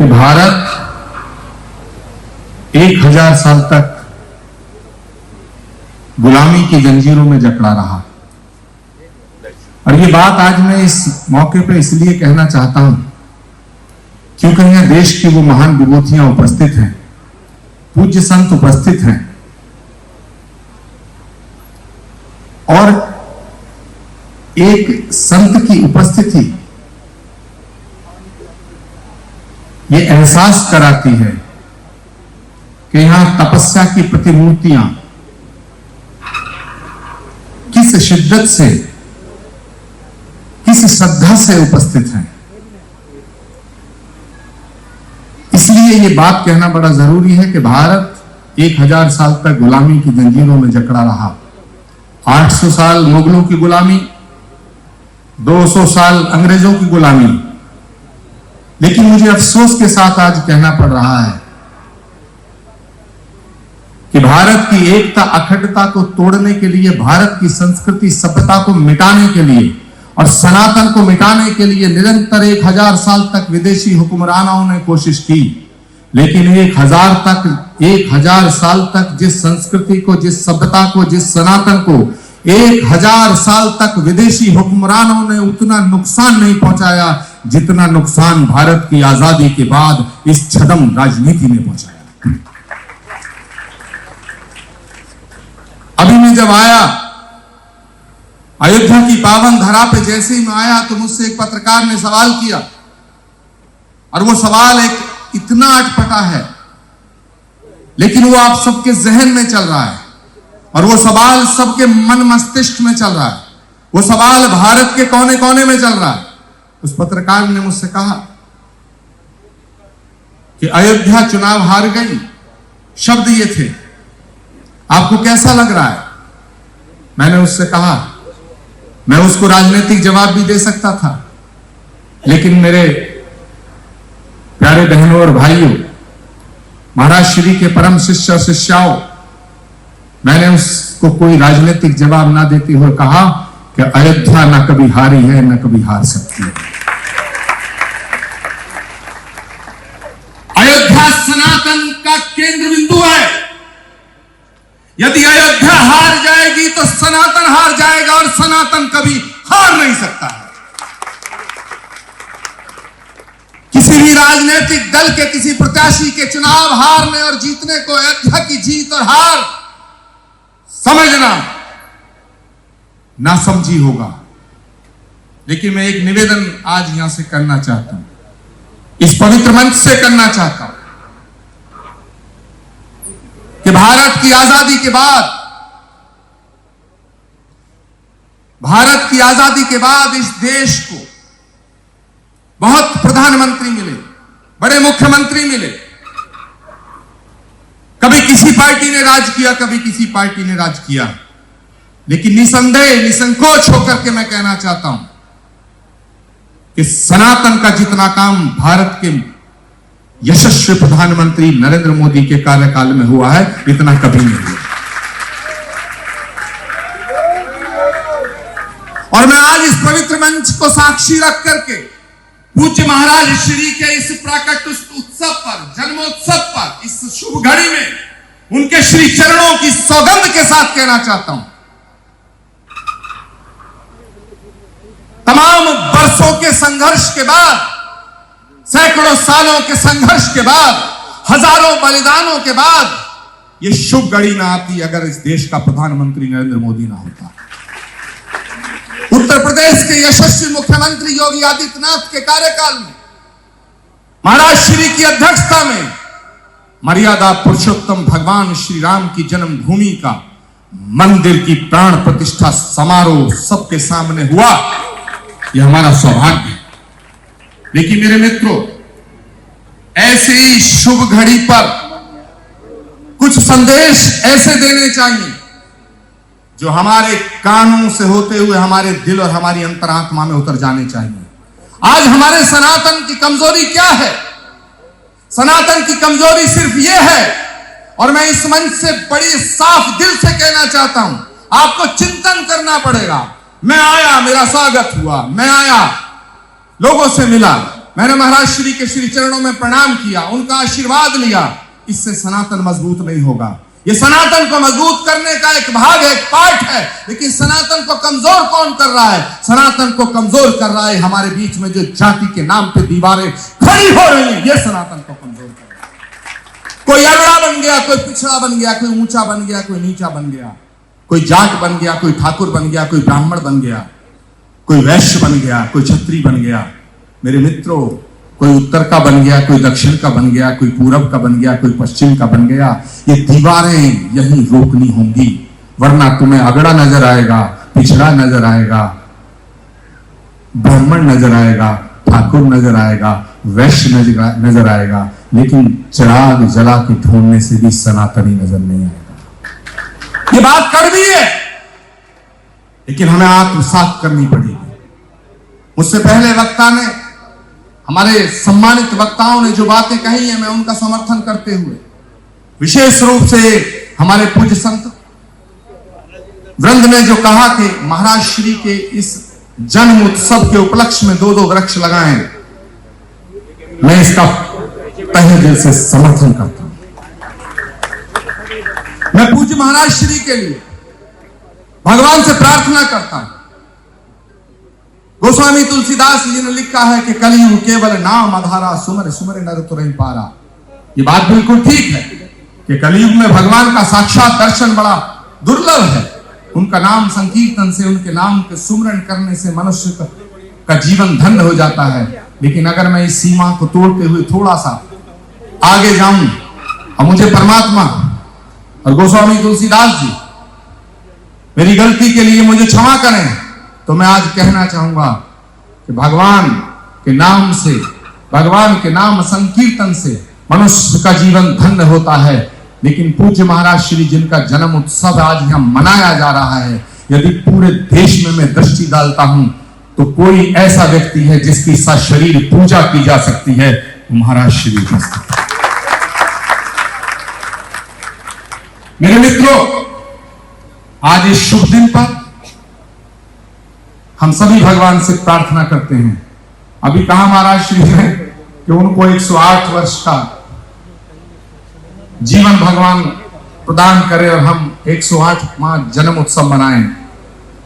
कि भारत 1000 साल तक गुलामी की जंजीरों में जकड़ा रहा। और ये बात आज मैं इस मौके पर इसलिए कहना चाहता हूं क्योंकि यहां देश की वो महान विभूतियां उपस्थित हैं, पूज्य संत उपस्थित हैं, और एक संत की उपस्थिति ये एहसास कराती है कि यहां तपस्या की प्रतिमूर्तियां किस शिद्दत से, किस श्रद्धा से उपस्थित हैं। इसलिए ये बात कहना बड़ा जरूरी है कि भारत 1000 साल तक गुलामी की जंजीरों में जकड़ा रहा। 800 साल मुगलों की गुलामी, 200 साल अंग्रेजों की गुलामी। लेकिन मुझे अफसोस के साथ आज कहना पड़ रहा है कि भारत की एकता अखंडता को तोड़ने के लिए, भारत की संस्कृति सभ्यता को मिटाने के लिए और सनातन को मिटाने के लिए निरंतर 1000 साल तक विदेशी हुक्मरानों ने कोशिश की। लेकिन 1000 साल तक जिस संस्कृति को, जिस सभ्यता को, जिस सनातन को 1000 साल तक विदेशी हुक्मरानों ने उतना नुकसान नहीं पहुंचाया जितना नुकसान भारत की आजादी के बाद इस छद्म राजनीति ने पहुंचाया। अभी मैं जब आया अयोध्या की पावन धरा पे, जैसे ही मैं आया तो मुझसे एक पत्रकार ने सवाल किया, और वो सवाल एक इतना अटपटा है लेकिन वो आप सबके जहन में चल रहा है, और वो सवाल सबके मन मस्तिष्क में चल रहा है, वो सवाल भारत के कोने कोने में चल रहा है। उस पत्रकार ने मुझसे कहा कि अयोध्या चुनाव हार गई, शब्द ये थे, आपको कैसा लग रहा है? मैंने उससे कहा, मैं उसको राजनीतिक जवाब भी दे सकता था, लेकिन मेरे प्यारे बहनों और भाइयों, महाराज श्री के परम शिष्य और शिष्याओं, मैंने उसको कोई राजनीतिक जवाब ना देते हुए कहा कि अयोध्या न कभी हारी है, न कभी हार सकती है। अयोध्या सनातन का केंद्र बिंदु है। यदि अयोध्या हार जाएगी तो सनातन हार जाएगा, और सनातन कभी हार नहीं सकता है। किसी भी राजनीतिक दल के किसी प्रत्याशी के चुनाव हारने और जीतने को अयोध्या की जीत और हार समझना नासमझी होगा। लेकिन मैं एक निवेदन आज यहां से करना चाहता हूं, इस पवित्र मंच से करना चाहता हूं कि भारत की आजादी के बाद इस देश को बहुत प्रधानमंत्री मिले, बड़े मुख्यमंत्री मिले। कभी किसी पार्टी ने राज किया, कभी किसी पार्टी ने राज किया, लेकिन निसंदेह, निसंकोच होकर के मैं कहना चाहता हूं कि सनातन का जितना काम भारत के यशस्वी प्रधानमंत्री नरेंद्र मोदी के कार्यकाल में हुआ है, इतना कभी नहीं हुआ। और मैं आज इस पवित्र मंच को साक्षी रख करके पूज्य महाराज श्री के इस प्राकट उत्सव पर, जन्मोत्सव पर, इस शुभ घड़ी में उनके श्री चरणों की सौगंध के साथ कहना चाहता हूं, तमाम वर्षों के संघर्ष के बाद, सैकड़ों सालों के संघर्ष के बाद, हजारों बलिदानों के बाद यह शुभ घड़ी ना आती अगर इस देश का प्रधानमंत्री नरेंद्र मोदी ना होता। उत्तर प्रदेश के यशस्वी मुख्यमंत्री योगी आदित्यनाथ के कार्यकाल में महाराज श्री की अध्यक्षता में मर्यादा पुरुषोत्तम भगवान श्री राम की जन्मभूमि का मंदिर की प्राण प्रतिष्ठा समारोह सबके सामने हुआ। यह हमारा सौभाग्य है। लेकिन मेरे मित्रों, ऐसे ही शुभ घड़ी पर कुछ संदेश ऐसे देने चाहिए जो हमारे कानों से होते हुए हमारे दिल और हमारी अंतरात्मा में उतर जाने चाहिए। आज हमारे सनातन की कमजोरी क्या है? सनातन की कमजोरी सिर्फ यह है, और मैं इस मंच से बड़ी साफ दिल से कहना चाहता हूं, आपको चिंतन करना पड़ेगा। मैं आया, मेरा स्वागत हुआ, मैं आया, लोगों से मिला, मैंने महाराज श्री के श्री चरणों में प्रणाम किया, उनका आशीर्वाद लिया। इससे सनातन मजबूत नहीं होगा। ये सनातन को मजबूत करने का एक भाग है, एक पार्ट है, लेकिन सनातन को कमजोर कौन कर रहा है? सनातन को कमजोर कर रहा है हमारे बीच में जो जाति के नाम पे दीवारें खड़ी हो रही हैं, ये सनातन को कमजोर कर रहा है। कोई अगड़ा बन गया, कोई पिछड़ा बन गया, कोई ऊंचा बन गया, कोई नीचा बन गया, कोई जाट बन गया, कोई ठाकुर बन गया, कोई ब्राह्मण बन गया, कोई वैश्य बन गया, कोई क्षत्रिय बन गया। मेरे मित्रों, कोई उत्तर का बन गया, कोई दक्षिण का बन गया, कोई पूरब का बन गया, कोई पश्चिम का बन गया। ये दीवारें यहीं रोकनी होंगी, वरना तुम्हें अगड़ा नजर आएगा, पिछड़ा नजर आएगा, ब्राह्मण नजर आएगा, ठाकुर नजर आएगा, वैश्य नजर आएगा, लेकिन चिराग जला के ढूंढने से भी सनातनी नजर नहीं आएगा। ये बात कड़वी है, लेकिन हमें आत्मसात करनी पड़ेगी। मुझसे पहले वक्ता ने, हमारे सम्मानित वक्ताओं ने जो बातें कही है, मैं उनका समर्थन करते हुए विशेष रूप से हमारे पूज्य संत वृंद ने जो कहा कि महाराज श्री के इस जन्म उत्सव के उपलक्ष्य में 2-2 वृक्ष लगाएं, मैं इसका तहे दिल से समर्थन करता हूं। मैं पूज्य महाराज श्री के लिए भगवान से प्रार्थना करता हूं। गोस्वामी तुलसीदास जी ने लिखा है कि कलियुग केवल नाम आधारा, सुमर सुमर नर तुरहि पारा। ये बात बिल्कुल ठीक है कि कलियुग में भगवान का साक्षात दर्शन बड़ा दुर्लभ है। उनका नाम संकीर्तन से, उनके नाम के सुमरण करने से मनुष्य का जीवन धन्य हो जाता है। लेकिन अगर मैं इस सीमा को तोड़ते हुए थोड़ा सा आगे जाऊं और मुझे परमात्मा और गोस्वामी तुलसीदास जी मेरी गलती के लिए मुझे क्षमा करें, तो मैं आज कहना चाहूंगा कि भगवान के नाम से, भगवान के नाम संकीर्तन से मनुष्य का जीवन धन्य होता है। लेकिन पूज्य महाराज श्री जिनका जन्म उत्सव आज यहां मनाया जा रहा है, यदि पूरे देश में मैं दृष्टि डालता हूं तो कोई ऐसा व्यक्ति है जिसकी सशरीर पूजा की जा सकती है, महाराज श्री। मेरे मित्रों, आज इस शुभ दिन पर हम सभी भगवान से प्रार्थना करते हैं। अभी कहा महाराज श्री ने कि उनको 108 वर्ष का जीवन भगवान प्रदान करे और हम 108वां जन्म उत्सव मनाएं।